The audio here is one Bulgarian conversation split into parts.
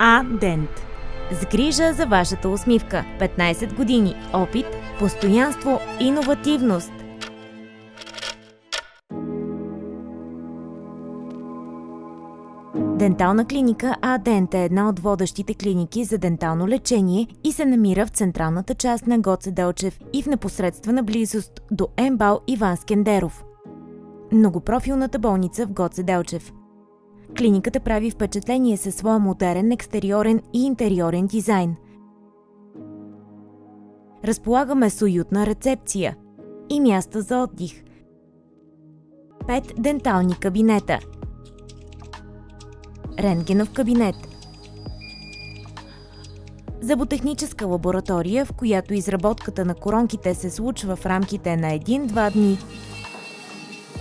А-Дент. С грижа за вашата усмивка. 15 години опит, постоянство, иновативност. Дентална клиника А-Дент е една от водещите клиники за дентално лечение и се намира в централната част на Гоце Делчев и в непосредствена близост до МБАЛ Иван Скендеров. Многопрофилната болница в Гоце Делчев. Клиниката прави впечатление със своя модерен екстериорен и интериорен дизайн. Разполагаме с уютна рецепция и място за отдих. 5 дентални кабинета. Рентгенов кабинет. Зъботехническа лаборатория, в която изработката на коронките се случва в рамките на 1-2 дни.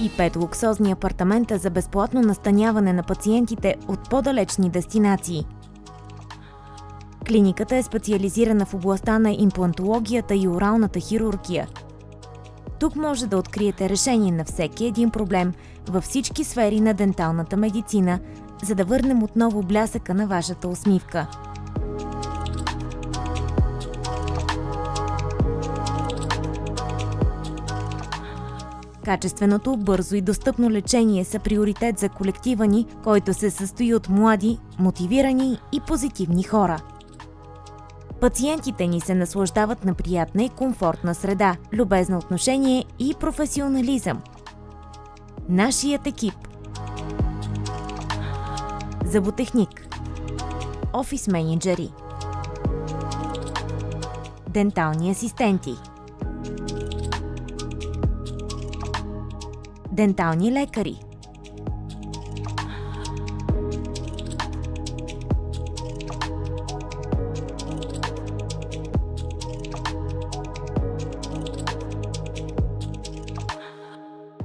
И 5 луксозни апартамента за безплатно настаняване на пациентите от по-далечни дестинации. Клиниката е специализирана в областта на имплантологията и оралната хирургия. Тук може да откриете решение на всеки един проблем във всички сфери на денталната медицина, за да върнем отново блясъка на вашата усмивка. Качественото, бързо и достъпно лечение са приоритет за колектива ни, който се състои от млади, мотивирани и позитивни хора. Пациентите ни се наслаждават на приятна и комфортна среда, любезно отношение и професионализъм. Нашият екип: зъботехник, офис мениджъри, дентални асистенти, дентални лекари,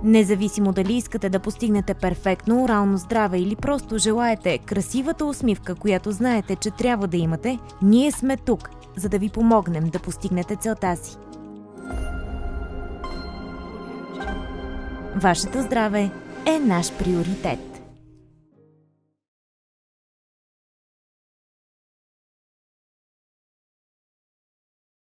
независимо дали искате да постигнете перфектно орално здраве или просто желаете красивата усмивка, която знаете, че трябва да имате, ние сме тук, за да ви помогнем да постигнете целта си. Вашето здраве е наш приоритет.